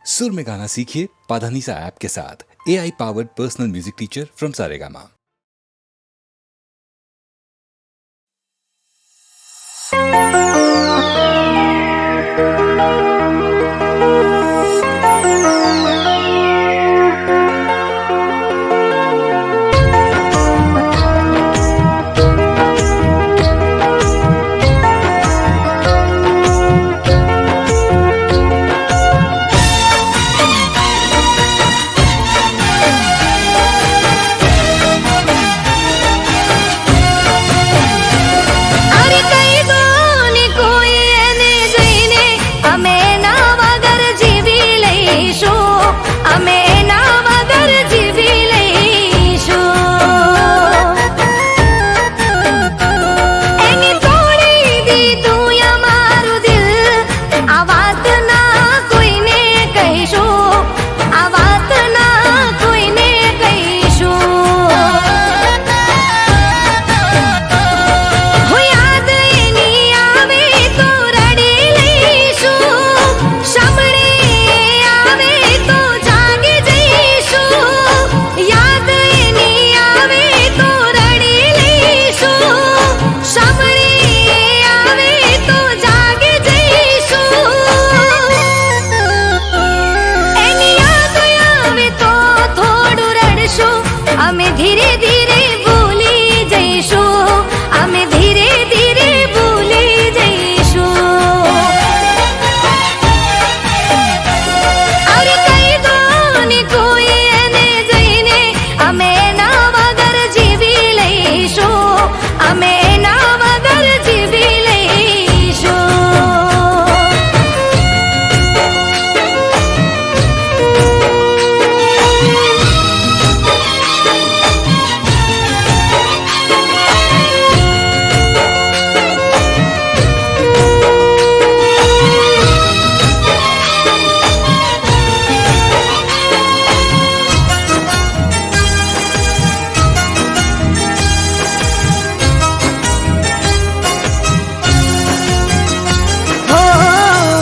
सुर में गाना सीखिए पाधानीसा ऐप के साथ। AI powered personal music teacher from Saregama.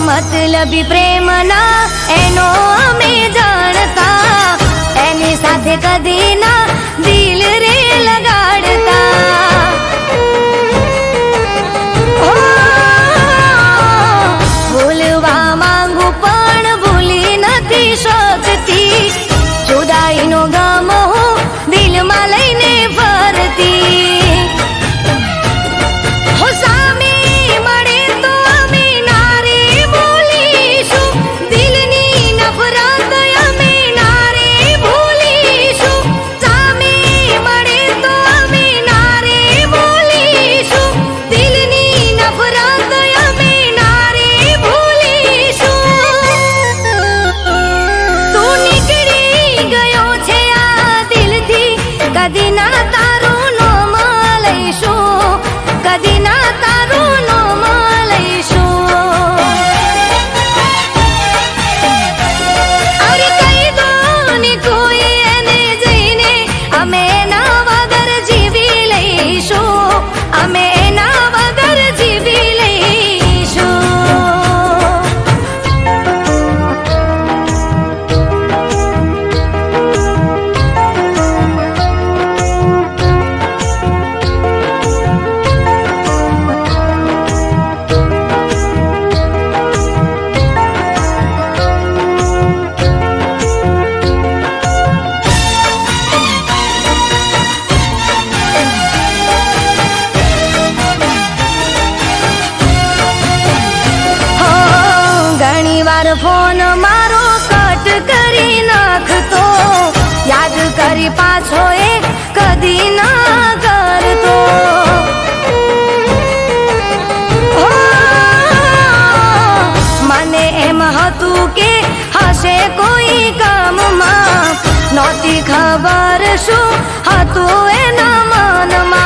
मतलबी प्रेम ना एनो अमे जाणता एनी साथे कदी ना दिल रे लगाड़ता भूलवा मांगू पण भूली नथी शकती जुदाई नो गम हूँ दिल में लईने फरती कदी ना तारू नो मलैशो कदी ना तारू नो मलैशो अरे कई दोनी कोई एने जईने अमे ना वगर जीवी लईशो अमे ना वगर जीवी लईशो फोन मारो कट करी नाखतो याद करी पाछो ए कदी ना करतो मने एम हतु के हसे कोई काम मा नोती खबर शू हतु एना मन मा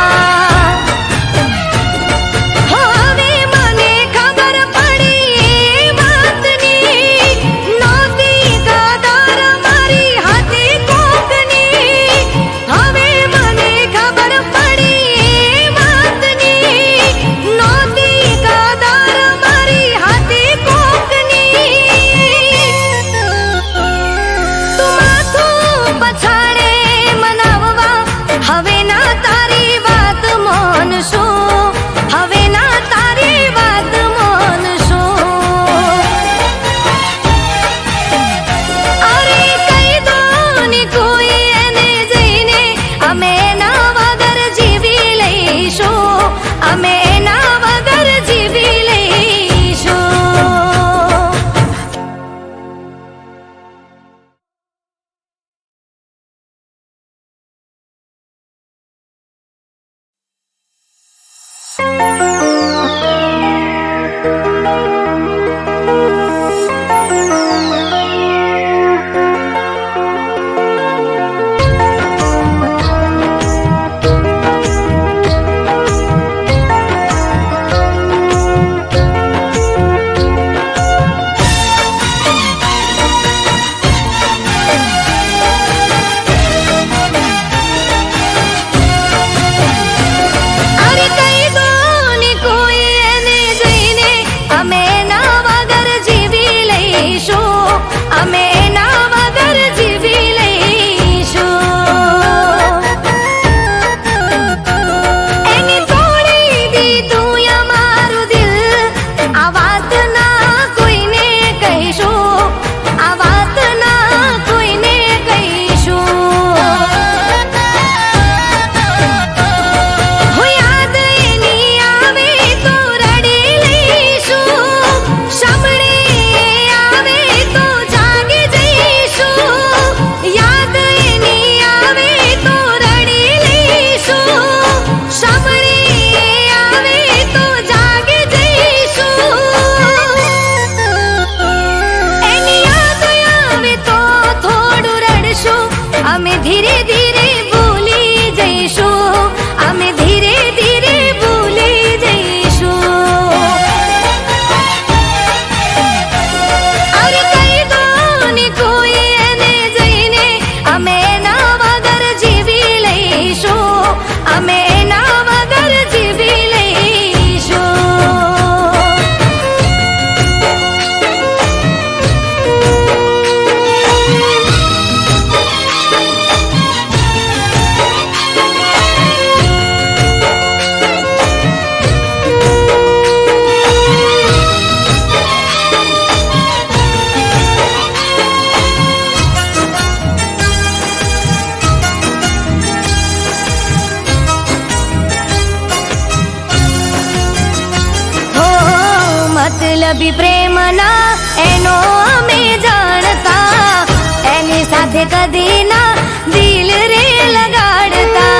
મૂલ્ય બી પ્રેમના એનો અમે જાણતા, એની સાથે કદી ના દિલ રે લગાડતા.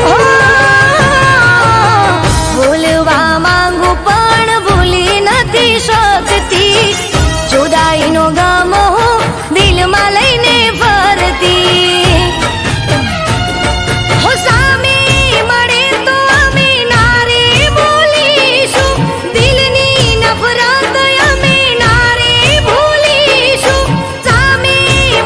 હો, ભૂલવા માંગુ પણ ભૂલી નથી શકતી, જુદાઈનો ગમ હું દિલમાં લઈને ફરતી. હો, સામે મળે તો અમે ના રે બોલીશું, દિલની નફરત અમે ના રે ભૂલીશું. સામે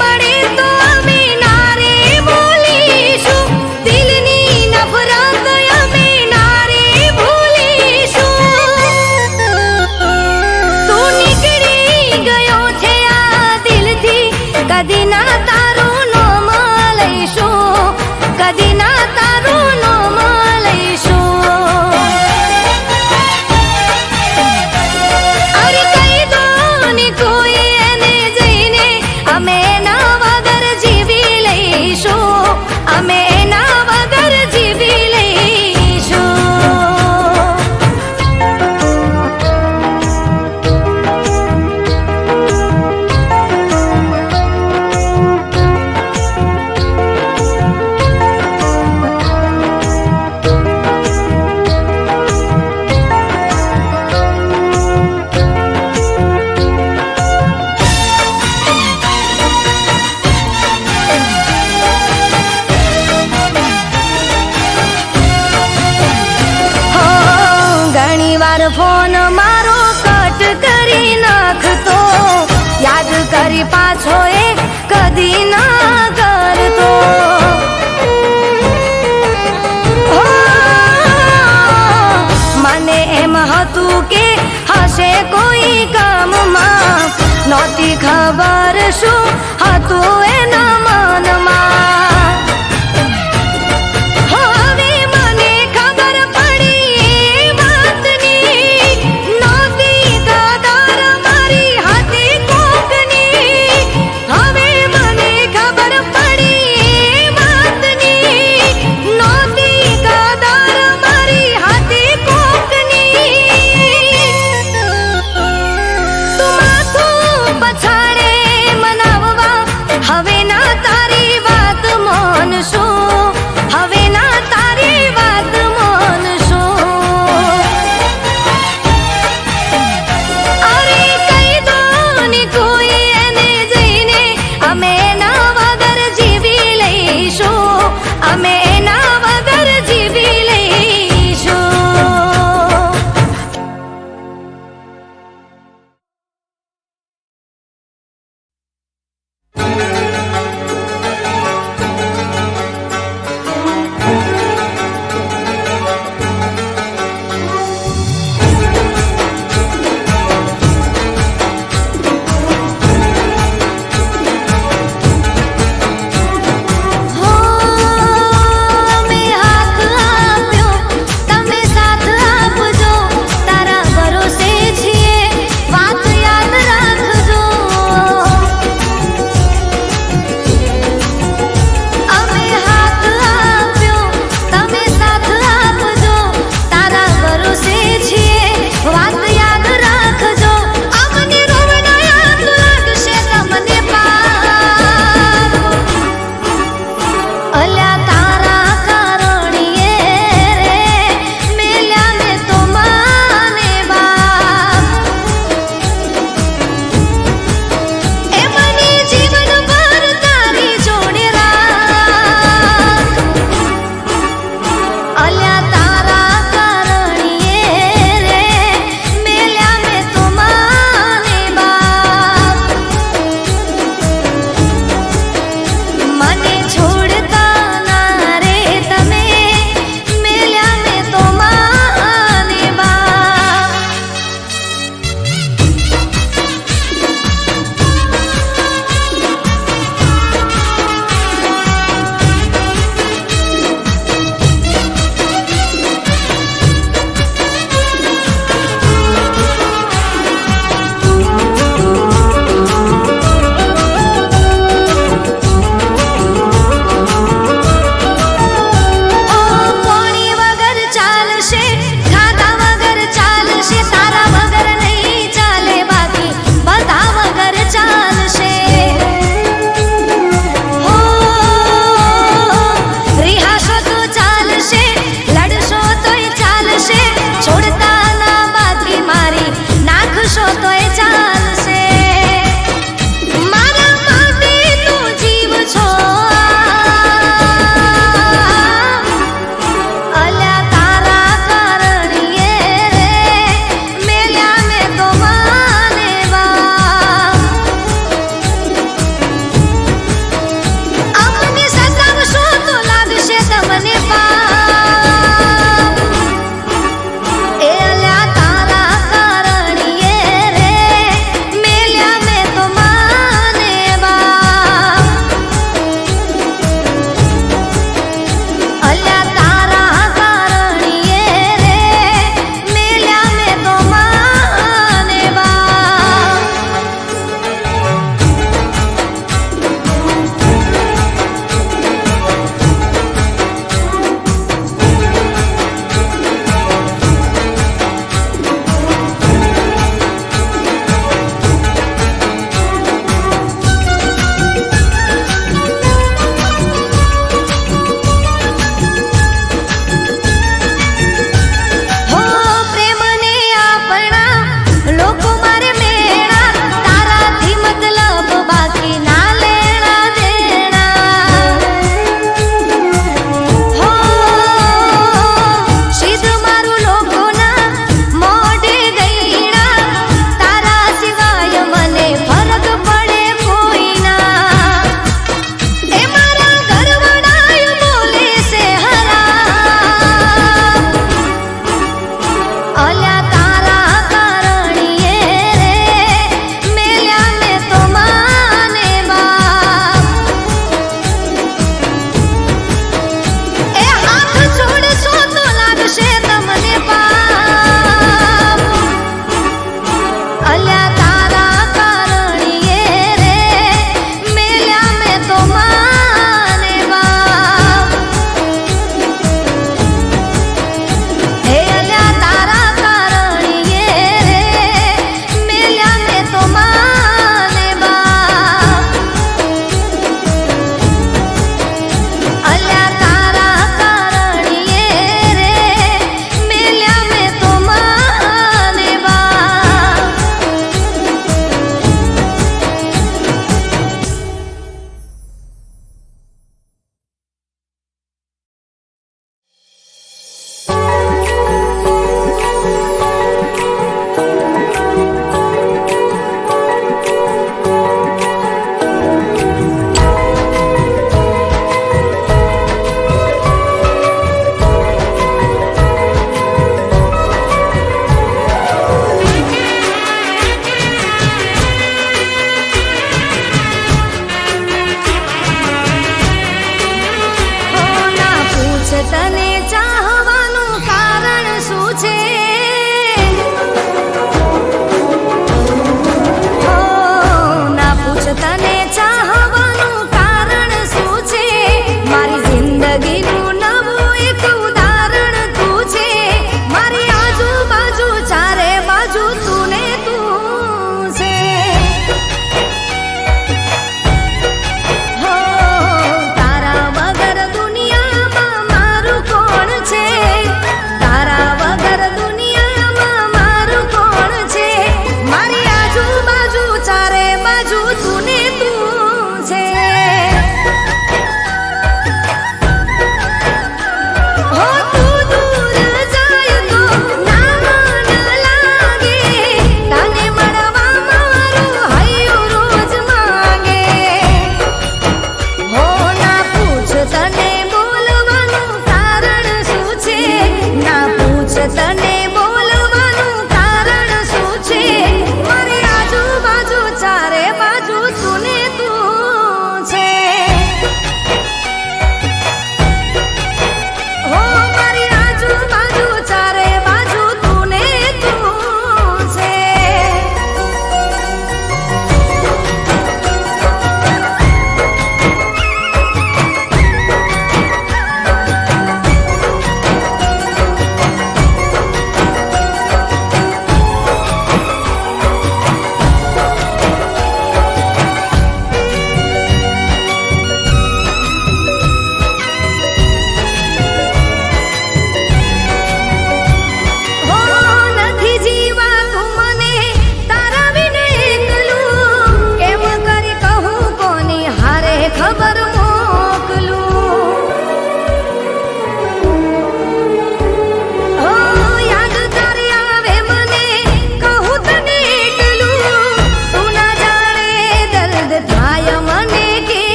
મળે તો અમે ના રે બોલીશું, દિલની નફરત અમે ના રે ભૂલીશું. તું નીકળી ગયો છે આ દિલથી, કદી ના તારું નામ લઈશું, કદી ના તારું નામ લઈશું. અરે કહી દો ને કોઈ એને જઈને, અમે એના વગર જીવી લઈશું, અમે એના વગર જીવી લઈશું. હો, ઘણીવાર ફોન મારો કટ કરી નાખતો, યાદ કરી પાછો એ કદી ના કરતો. હો, મને એમ હતું કે હશે કોઈ કામમાં, નહોતી ખબર શું હતું એના મનમાં. હવે મને ખબર પડી એ વાતની, નહોતી કદર મારી હતી કોકની. હવે મને ખબર પડી એ વાતની, નહોતી કદર મારી હતી કોકની. તું માથું પછાડે મનાવવા હવે ના તારે અલ્યા તારા કારણીએ રે મેલ્યા મેં તો માને બાપ. હે અલ્યા તારા કારણીએ રે મેલ્યા મેં તો માને બાપ. અલ્યા તારા કારણીએ રે મેલ્યા મેં તો માને બાપ.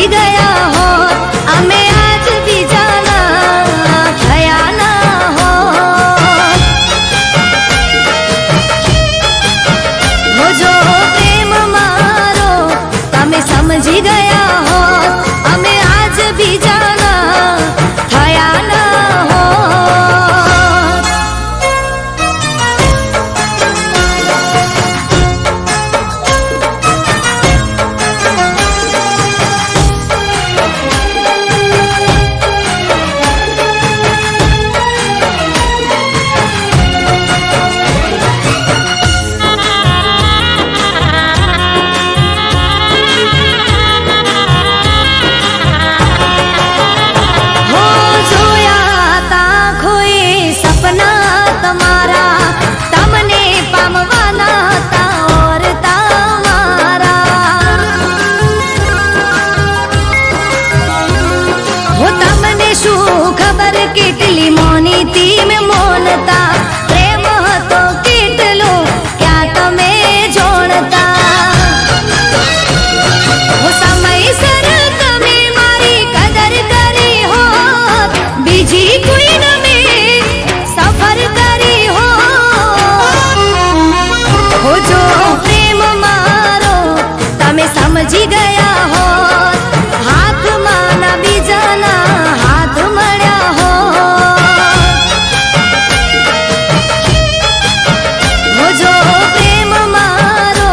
સમજી ગયા હોત અમે આજ બીજાના થયા ના હોત. હો જો પ્રેમ મારો તમે સમજી ગયા હોત અમે આજ બીજાના થયા ના હોત. હો જોયા તા ખોએ સપના તમારા તમને પામવાના તા ઓર તમારા. હો તમને શું ખબર કેટલી મોની તી મેં મોનતા પ્રેમ હતો કેટલો ક્યાં તમે જોણતા. હો સમયસર તમે મારી કદર કરી હોત બીજી કોઈ નમે સફર કરી હોત. હો જો પ્રેમ મારો તમે સમજી ગયા હોત હાથમાં ના બીજાના હાથ મળ્યા હોત. હો જો પ્રેમ મારો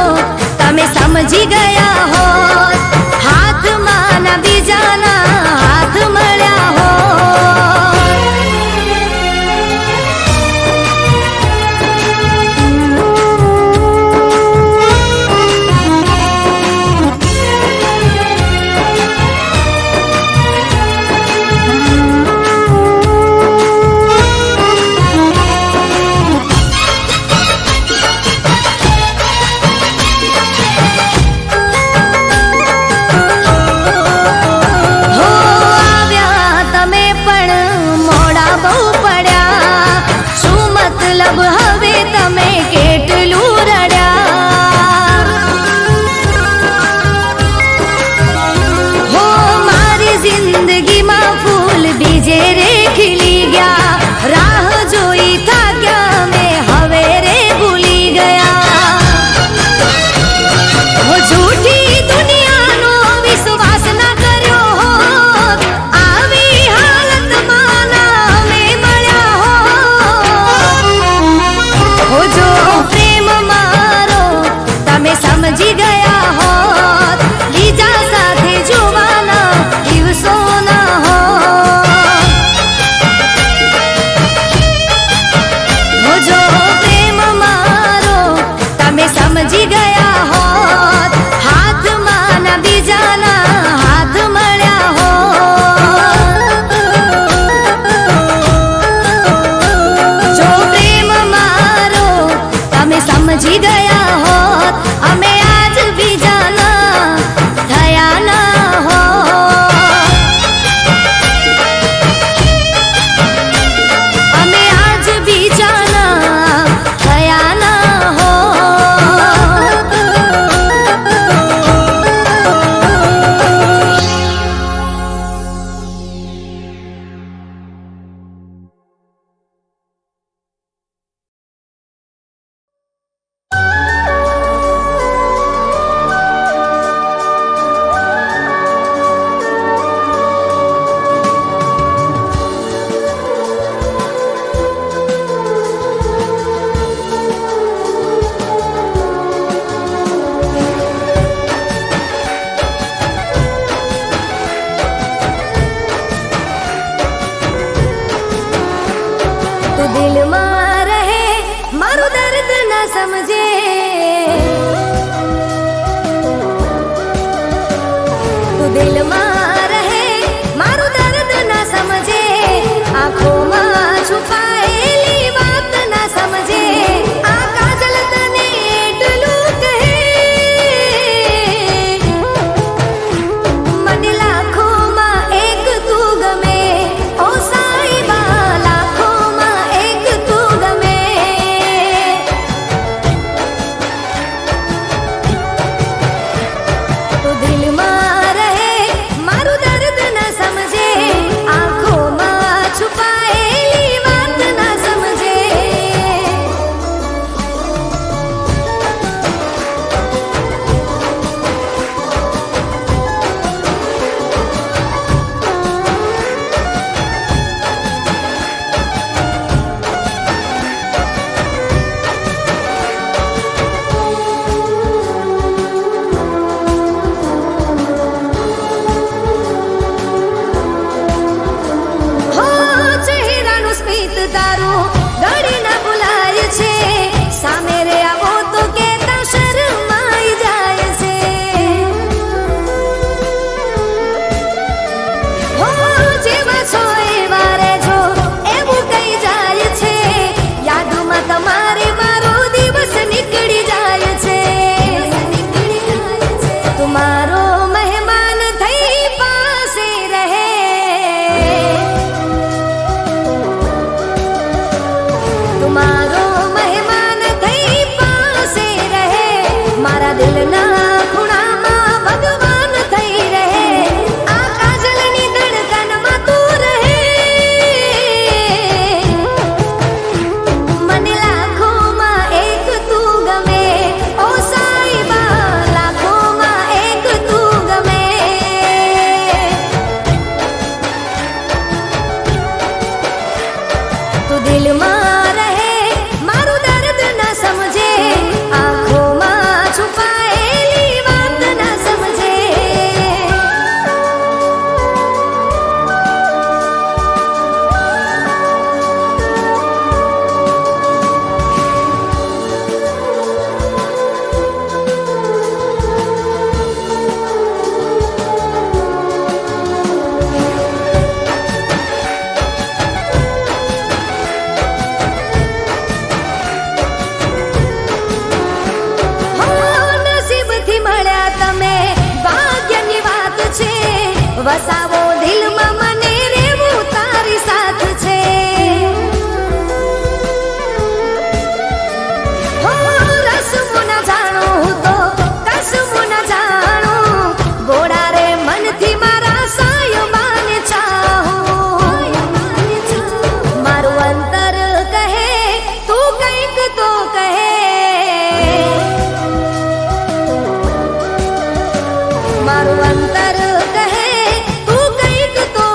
તમે સમજી ગયા હોત હાથમાં ના બીજાના હાથ મળ્યા હોત. હો આવ્યા તમે પણ મોડા બહુ પડ્યા શું મતલબ હવે તમે કેટલું રડ્યા. હો મારી જિંદગીમાં ફૂલ બીજે રે ખીલી ગયા રાહ જોઈ થાક્યા મેં હવે રે ભૂલી ગયા. હો જૂઠી દુનિયાનો વિશ્વાસ ના કર્યો હોત આવી હાલતમાં ના મેં મળ્યા હોત. હો જો પ્રેમ મારો તમે સમજી ગયા હોત બીજા સાથે જોવાના દિવસો ના હોત. હો જો પ્રેમ મારો તમે સમજી ગયા હોત હાથમાં ના બીજાના હાથ મળ્યા હોત. જો પ્રેમ મારો તમે સમજી ગયા હોત અમે આજ બીજાના થયા ના હોત. અમે આજ બીજાના થયા ના હોત. તું દિલમાં રહે મારું દર્દ ના સમજે. તું દિલમાં રહે મારું દર્દ ના સમજે આંખોમાં છુપાયેલી વાત ના સમજે. આ કાજલ તને એટલું કહે મને લાખોમાં એક તું ગમે. ઓ સાઈબા લાખોમાં એક તું ગમે. વસાવો દિલમાં મને રેવું તારી સાથ છે હો રસમું ન જાણું હું તો કસમું ન જાણું ગોળા રે મનથી મારા સાયબાને ચાહું મારું અંતર કહે તું કંઈક તો કહે મારું અંતર કહે તું કંઈક તો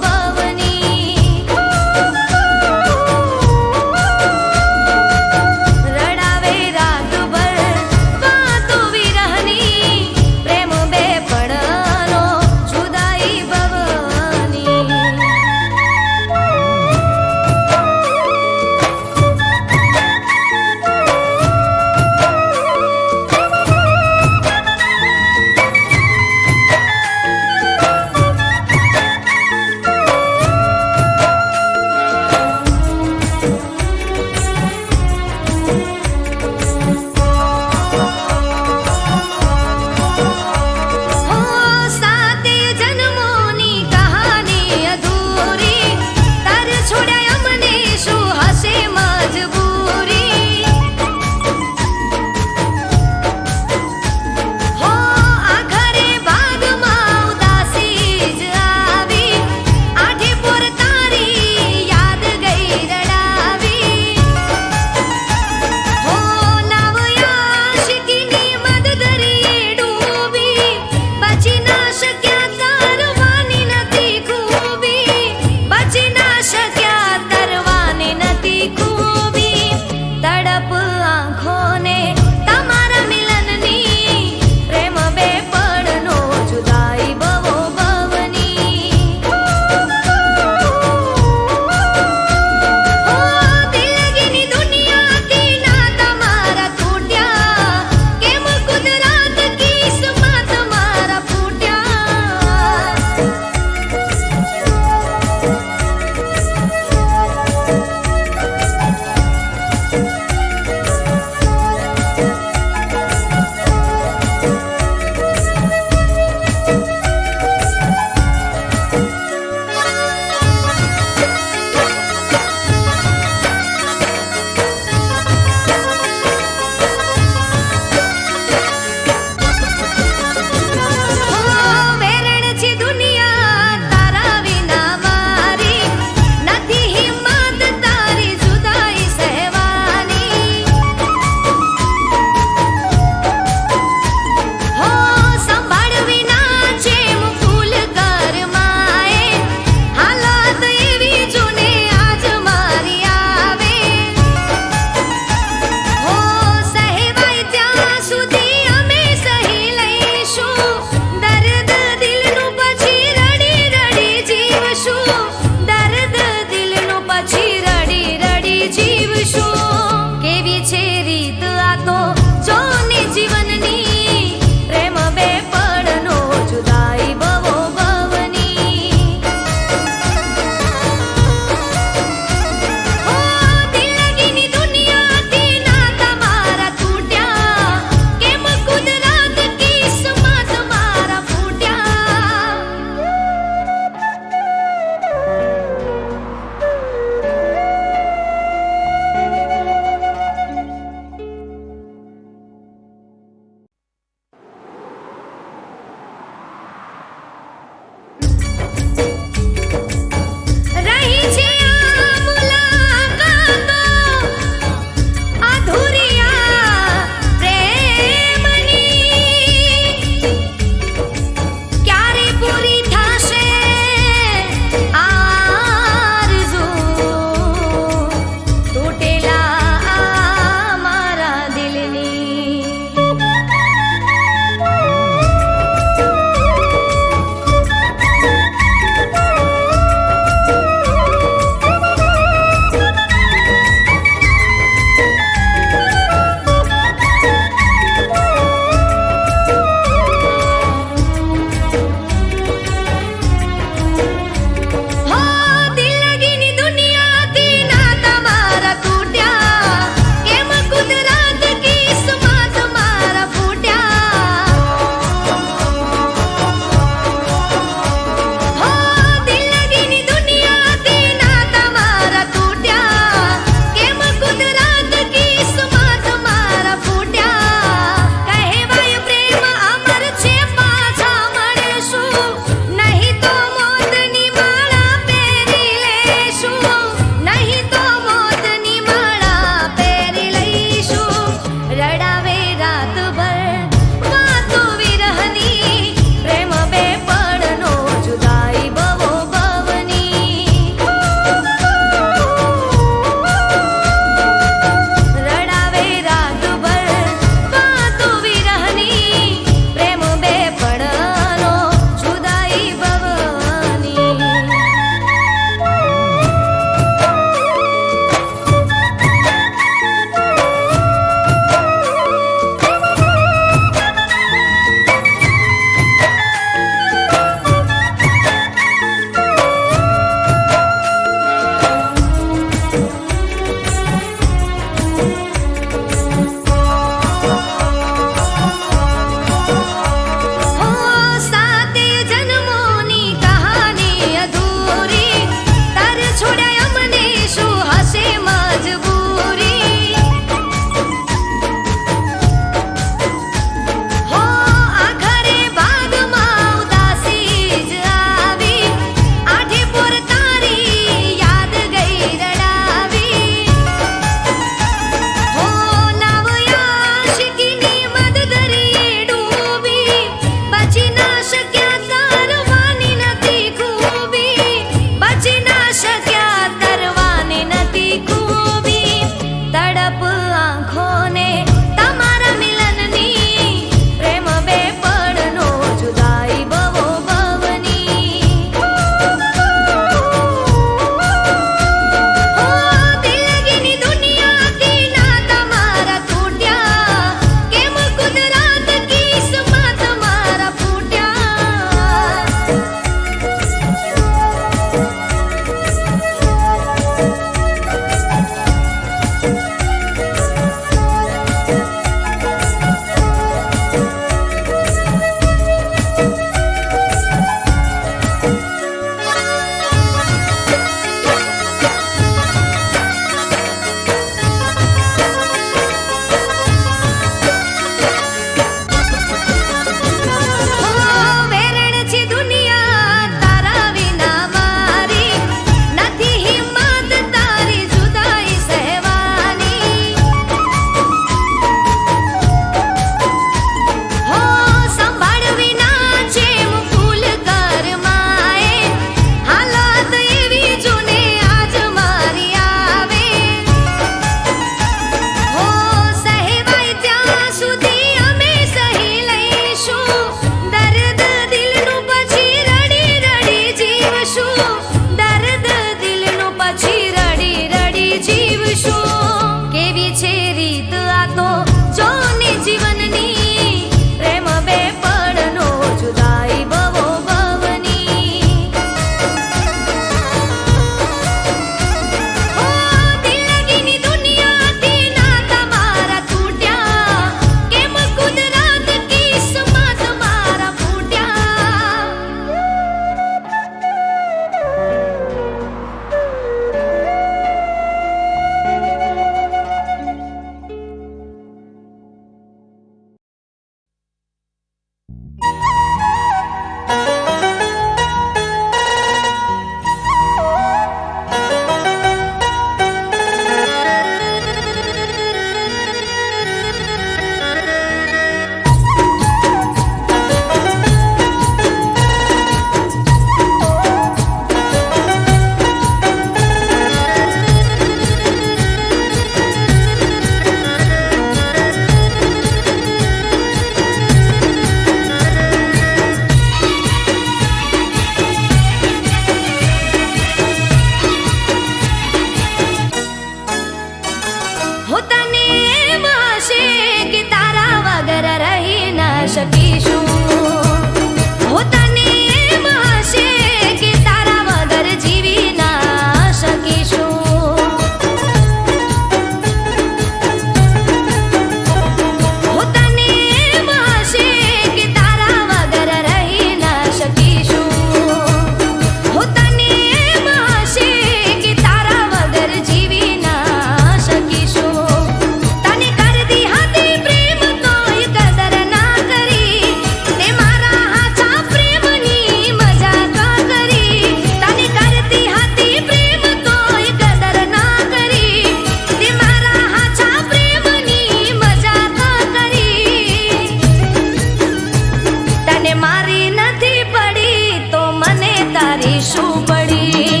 મારી નથી પડી તો મને તારી શું પડી?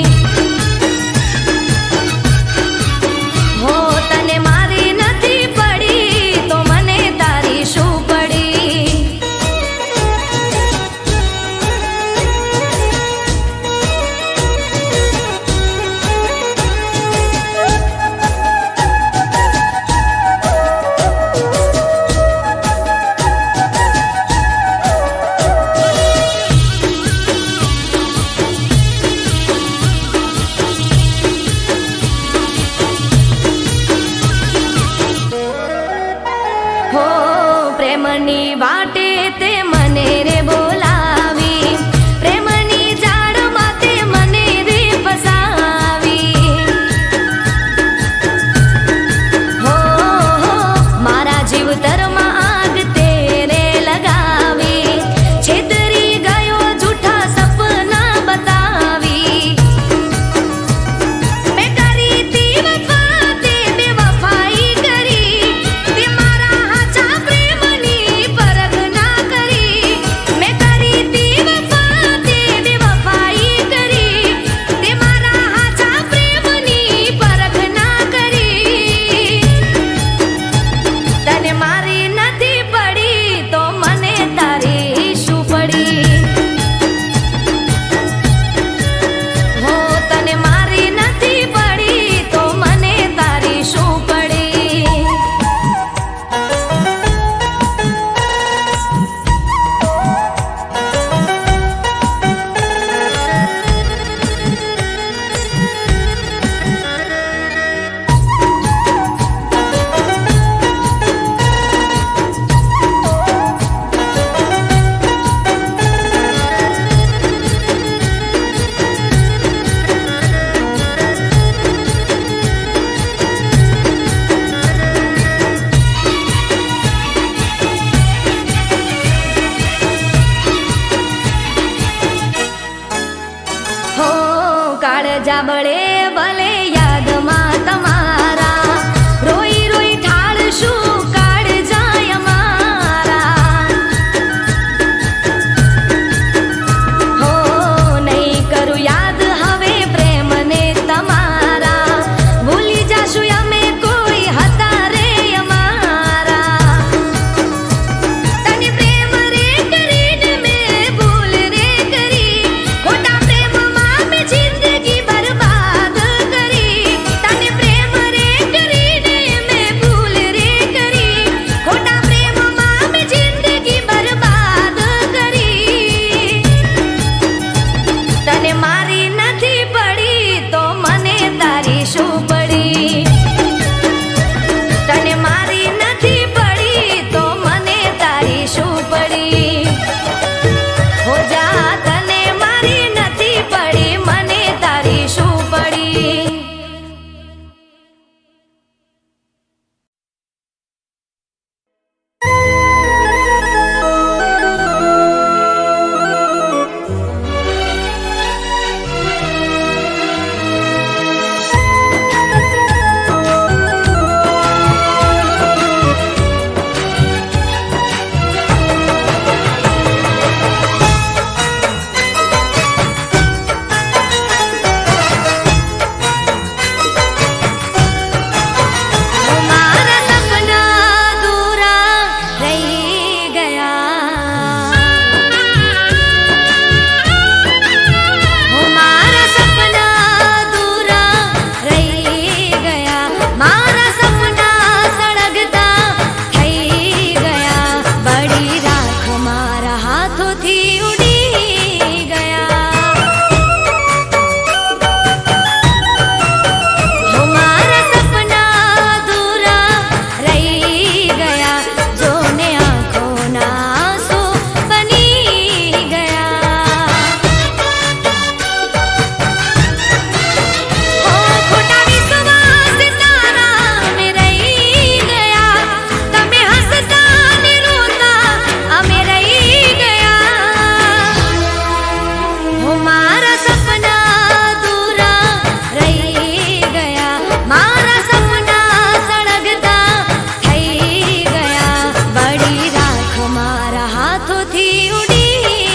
હો તને મારી નથી પડી તો મને તારી શું પડી? હો પ્રેમની વાટે તે મને રે બોલાવી, પ્રેમની જાળમાં તે મને રે ફસાવી. હો મારા જીવતરમાં આગ તે રે લગાવી, છેતરી ગયો જૂઠા સપના બતાવી. મેં કરી તી વફા તે બેવફાઈ કરી, તે મારા હાચા પ્રેમની પરખ ના કરી. મેં કરી તી વફા તે બેવફાઈ કરી, તે મારા હાચા પ્રેમની પરખ ના કરી. તને મારી નથી પડી તો મને તારી શું પડી? હો તને મારી નથી પડી તો મને તારી શું પડી? હો કાળજા બળે ભલે યાદમાં તમારા, રોઈ રોઈ ઠાળશું કાળજાય અમારા. હો નહીં કરું યાદ હવે પ્રેમને તમારા, ભૂલી જાશું અમે કોઈ હતા રે અમારા. તને પ્રેમ રે કરીને મેં ભૂલ રે કરી, ખોટા પ્રેમમાં મેં જિંદગી બરબાદ કરી. તને પ્રેમ રે કરીને મેં ભૂલ રે કરી, ખોટા પ્રેમમાં મેં જિંદગી બરબાદ કરી. તને મારી નથી પડી તો મને તારી શું પડી? તને મારી નથી પડી તો મને તારી શું પડી? હો જા તને મારી નથી પડી મને તારી શું પડી? મારા સપના અધૂરા રહી ગયા, હો મારા સપના અધૂરા રહી ગયા, મારા સપના સળગતા થઈ ગયા. બળી રાખ મારા હાથોથી ઉડી ગયા. હો મારા સપના અધૂરા રહી ગયા, જોને આંખોના આંસુ બની ગયા. હો ખોટા વિશ્વાસ તારા અમે રહી ગયા, તમે હસતા ને રોતા અમે રહી ગયા. હો મારા સપના અધૂરા રહી ગયા, મારા સપના સળગતા થઈ ગયા. બળી રાખ મારા હાથોથી ઉડી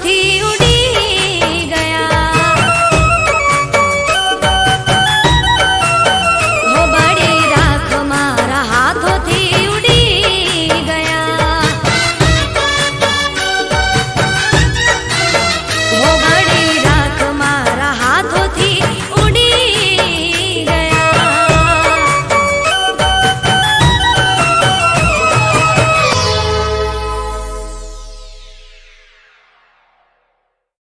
થી